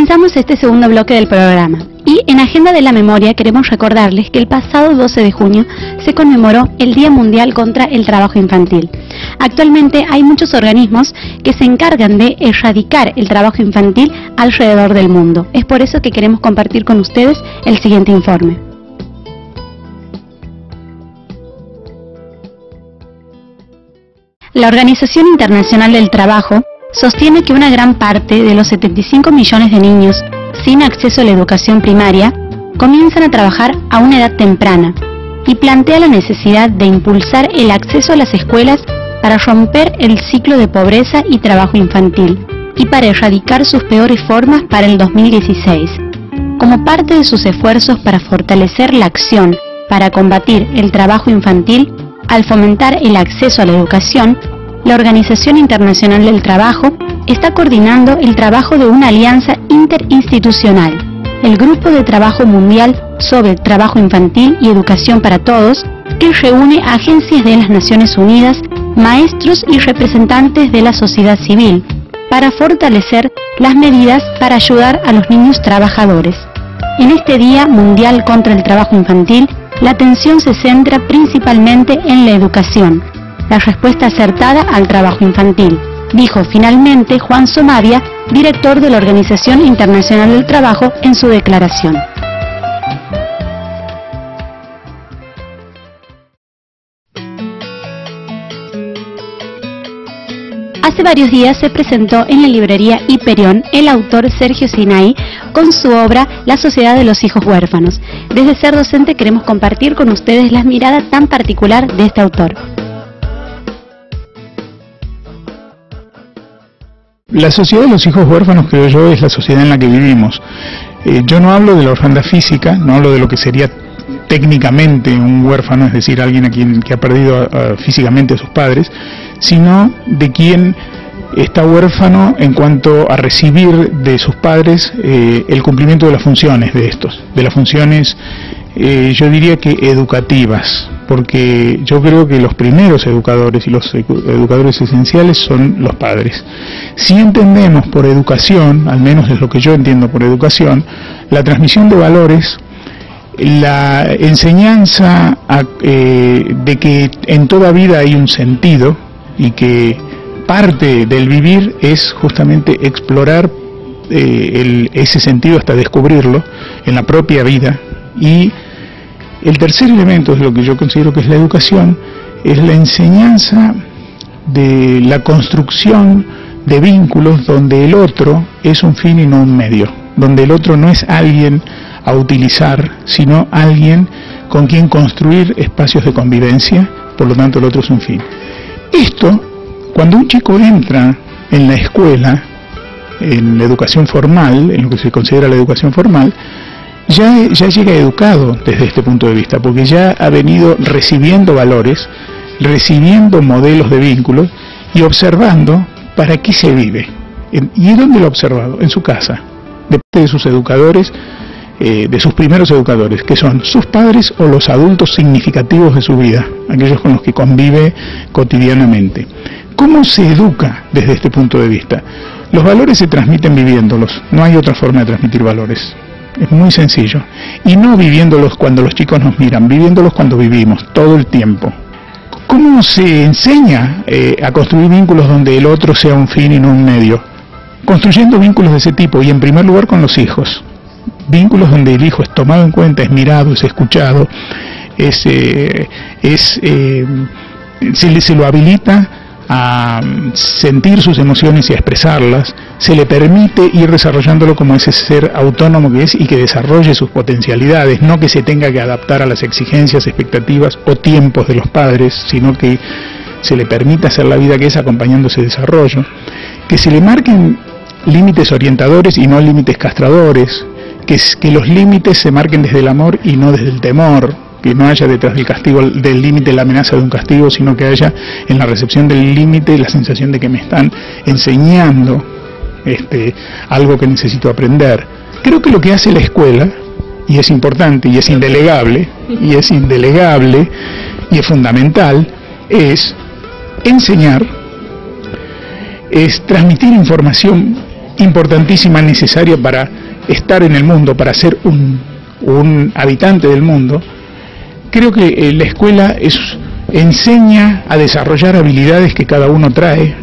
Comenzamos este segundo bloque del programa y en Agenda de la Memoria queremos recordarles que el pasado 12 de junio se conmemoró el Día Mundial contra el Trabajo Infantil. Actualmente hay muchos organismos que se encargan de erradicar el trabajo infantil alrededor del mundo. Es por eso que queremos compartir con ustedes el siguiente informe. La Organización Internacional del Trabajo sostiene que una gran parte de los 75 millones de niños sin acceso a la educación primaria comienzan a trabajar a una edad temprana y plantea la necesidad de impulsar el acceso a las escuelas para romper el ciclo de pobreza y trabajo infantil y para erradicar sus peores formas para el 2016. Como parte de sus esfuerzos para fortalecer la acción para combatir el trabajo infantil, al fomentar el acceso a la educación, la Organización Internacional del Trabajo está coordinando el trabajo de una alianza interinstitucional, el Grupo de Trabajo Mundial sobre Trabajo Infantil y Educación para Todos, que reúne a agencias de las Naciones Unidas, maestros y representantes de la sociedad civil, para fortalecer las medidas para ayudar a los niños trabajadores. En este Día Mundial contra el Trabajo Infantil, la atención se centra principalmente en la educación, la respuesta acertada al trabajo infantil, dijo finalmente Juan Somavia, director de la Organización Internacional del Trabajo, en su declaración. Hace varios días se presentó en la librería Hiperión el autor Sergio Sinay con su obra La Sociedad de los Hijos Huérfanos. Desde Ser Docente queremos compartir con ustedes la mirada tan particular de este autor. La sociedad de los hijos huérfanos, creo yo, es la sociedad en la que vivimos. Yo no hablo de la orfandad física, no hablo de lo que sería técnicamente un huérfano, es decir, alguien que ha perdido físicamente a sus padres, sino de quien está huérfano en cuanto a recibir de sus padres el cumplimiento de las funciones de estos, de las funciones, yo diría que educativas, porque yo creo que los primeros educadores y los educadores esenciales son los padres. Si entendemos por educación, al menos es lo que yo entiendo por educación, la transmisión de valores, la enseñanza de que en toda vida hay un sentido y que parte del vivir es justamente explorar ese sentido hasta descubrirlo en la propia vida. Y el tercer elemento es lo que yo considero que es la educación, es la enseñanza de la construcción de vínculos donde el otro es un fin y no un medio, donde el otro no es alguien a utilizar, sino alguien con quien construir espacios de convivencia, por lo tanto el otro es un fin. Esto, cuando un chico entra en la escuela, en la educación formal, en lo que se considera la educación formal, ya llega educado desde este punto de vista, porque ya ha venido recibiendo valores, recibiendo modelos de vínculos y observando para qué se vive. ¿Y dónde lo ha observado? En su casa, de parte de sus educadores, de sus primeros educadores, que son sus padres o los adultos significativos de su vida, aquellos con los que convive cotidianamente. ¿Cómo se educa desde este punto de vista? Los valores se transmiten viviéndolos, no hay otra forma de transmitir valores. Es muy sencillo. Y no viviéndolos cuando los chicos nos miran, viviéndolos cuando vivimos, todo el tiempo. ¿Cómo se enseña a construir vínculos donde el otro sea un fin y no un medio? Construyendo vínculos de ese tipo, y en primer lugar con los hijos. Vínculos donde el hijo es tomado en cuenta, es mirado, es escuchado, se lo habilita a sentir sus emociones y a expresarlas, se le permite ir desarrollándolo como ese ser autónomo que es y que desarrolle sus potencialidades, no que se tenga que adaptar a las exigencias, expectativas o tiempos de los padres, sino que se le permita hacer la vida que es acompañando ese desarrollo, que se le marquen límites orientadores y no límites castradores, que los límites se marquen desde el amor y no desde el temor, que no haya detrás del castigo, del límite, la amenaza de un castigo, sino que haya en la recepción del límite la sensación de que me están enseñando algo que necesito aprender. Creo que lo que hace la escuela, y es importante, y es indelegable, y es fundamental, es enseñar, es transmitir información importantísima, necesaria para estar en el mundo, para ser un habitante del mundo, creo que la escuela enseña a desarrollar habilidades que cada uno trae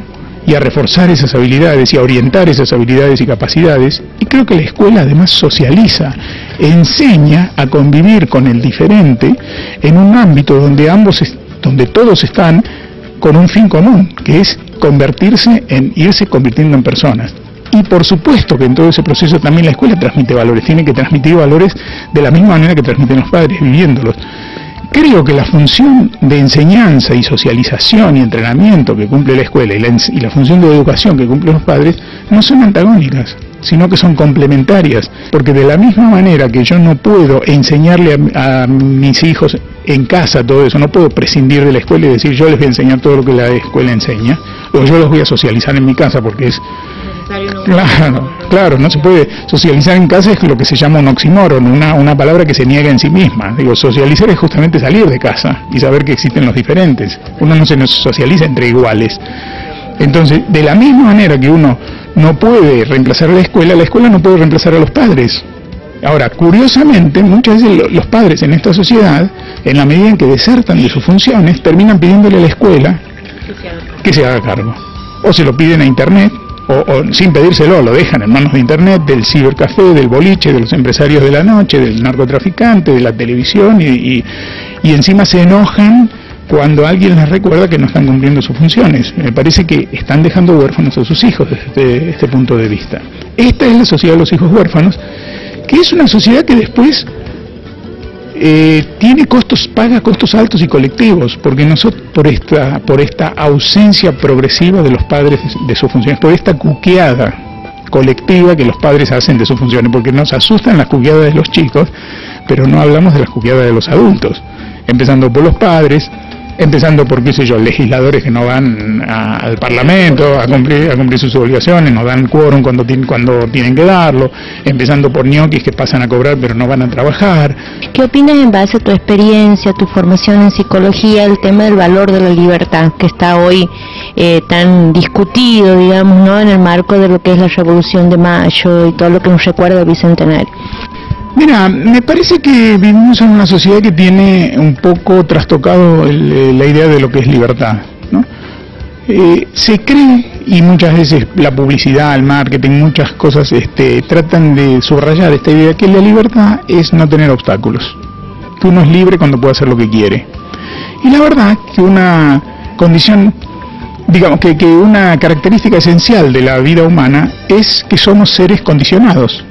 y a reforzar esas habilidades y a orientar esas habilidades y capacidades, y creo que la escuela además socializa, enseña a convivir con el diferente en un ámbito donde todos están con un fin común, que es irse convirtiendo en personas. Y por supuesto que en todo ese proceso también la escuela transmite valores, tiene que transmitir valores de la misma manera que transmiten los padres, viviéndolos. Creo que la función de enseñanza y socialización y entrenamiento que cumple la escuela y la función de educación que cumplen los padres no son antagónicas, sino que son complementarias, porque de la misma manera que yo no puedo enseñarle a mis hijos en casa todo eso, no puedo prescindir de la escuela y decir yo les voy a enseñar todo lo que la escuela enseña, o yo los voy a socializar en mi casa porque es... Claro, no se puede socializar en casa, es lo que se llama un oxímoron, una palabra que se niega en sí misma. Digo, socializar es justamente salir de casa y saber que existen los diferentes. Uno no se socializa entre iguales. Entonces, de la misma manera que uno no puede reemplazar a la escuela no puede reemplazar a los padres. Ahora, curiosamente, muchas veces los padres en esta sociedad, en la medida en que desertan de sus funciones, terminan pidiéndole a la escuela que se haga cargo. O se lo piden a Internet, o sin pedírselo, lo dejan en manos de Internet, del cibercafé, del boliche, de los empresarios de la noche, del narcotraficante, de la televisión, y encima se enojan cuando alguien les recuerda que no están cumpliendo sus funciones. Me parece que están dejando huérfanos a sus hijos desde este punto de vista. Esta es la sociedad de los hijos huérfanos, que es una sociedad que después paga costos altos y colectivos, porque nosotros por esta ausencia progresiva de los padres de sus funciones, por esta cuqueada colectiva que los padres hacen de sus funciones, porque nos asustan las cuqueadas de los chicos, pero no hablamos de las cuqueadas de los adultos, empezando por los padres, empezando por, legisladores que no van al Parlamento a cumplir sus obligaciones, no dan quórum cuando tienen que darlo, empezando por ñoquis que pasan a cobrar pero no van a trabajar. ¿Qué opinas en base a tu experiencia, tu formación en psicología, el tema del valor de la libertad, que está hoy tan discutido, digamos, ¿no?, en el marco de lo que es la Revolución de Mayo y todo lo que nos recuerda al Bicentenario? Mira, me parece que vivimos en una sociedad que tiene un poco trastocado la idea de lo que es libertad, ¿no? Se cree, y muchas veces la publicidad, el marketing, muchas cosas tratan de subrayar esta idea, que la libertad es no tener obstáculos, que uno es libre cuando puede hacer lo que quiere. Y la verdad que una condición, digamos que una característica esencial de la vida humana es que somos seres condicionados,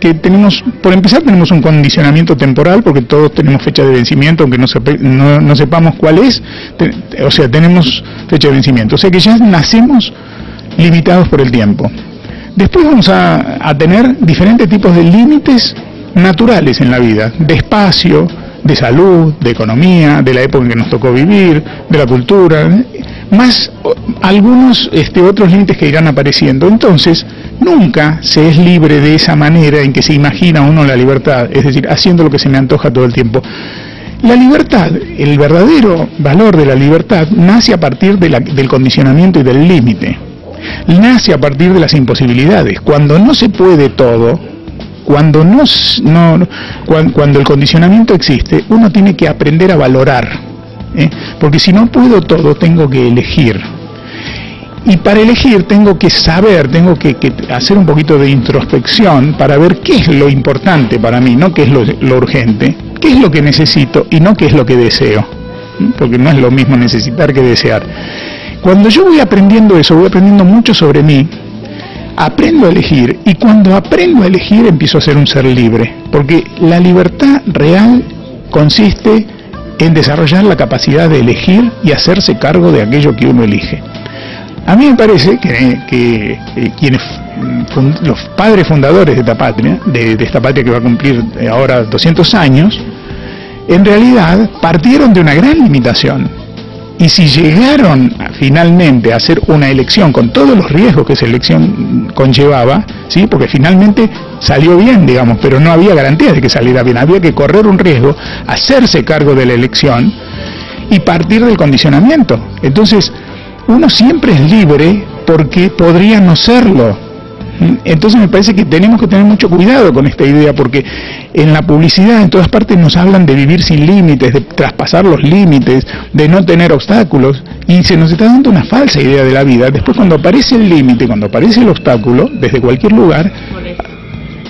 que por empezar tenemos un condicionamiento temporal, porque todos tenemos fecha de vencimiento, aunque no sepamos cuál es, o sea, tenemos fecha de vencimiento, o sea que ya nacemos limitados por el tiempo. Después vamos a tener diferentes tipos de límites naturales en la vida, de espacio, de salud, de economía, de la época en que nos tocó vivir, de la cultura, más algunos otros límites que irán apareciendo. Entonces, nunca se es libre de esa manera en que se imagina uno la libertad, es decir, haciendo lo que se me antoja todo el tiempo. La libertad, el verdadero valor de la libertad, nace a partir del condicionamiento y del límite. Nace a partir de las imposibilidades. Cuando no se puede todo, cuando el condicionamiento existe, uno tiene que aprender a valorar. Porque si no puedo todo, tengo que elegir. Y para elegir tengo que saber, tengo que hacer un poquito de introspección para ver qué es lo importante para mí, no qué es lo urgente, qué es lo que necesito y no qué es lo que deseo. Porque no es lo mismo necesitar que desear. Cuando yo voy aprendiendo eso, voy aprendiendo mucho sobre mí, aprendo a elegir, y cuando aprendo a elegir empiezo a ser un ser libre, porque la libertad real consiste en desarrollar la capacidad de elegir y hacerse cargo de aquello que uno elige. A mí me parece que los padres fundadores de esta patria, de esta patria que va a cumplir ahora 200 años, en realidad partieron de una gran limitación. Y si llegaron finalmente a hacer una elección con todos los riesgos que esa elección conllevaba, ¿sí?, porque finalmente salió bien, digamos, pero no había garantía de que saliera bien, había que correr un riesgo, hacerse cargo de la elección y partir del condicionamiento. Entonces, uno siempre es libre porque podría no serlo, Entonces me parece que tenemos que tener mucho cuidado con esta idea, porque en la publicidad en todas partes nos hablan de vivir sin límites, de traspasar los límites, de no tener obstáculos, y se nos está dando una falsa idea de la vida. Después, cuando aparece el límite, cuando aparece el obstáculo, desde cualquier lugar,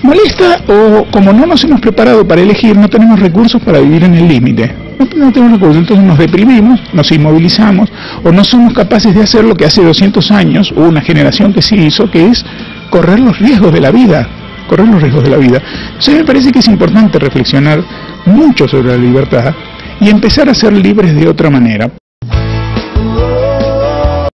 molesta, o como no nos hemos preparado para elegir, no tenemos recursos para vivir en el límite. No tenemos recursos, entonces nos deprimimos, nos inmovilizamos, o no somos capaces de hacer lo que hace 200 años hubo una generación que sí hizo, que es correr los riesgos de la vida. Entonces me parece que es importante reflexionar mucho sobre la libertad y empezar a ser libres de otra manera.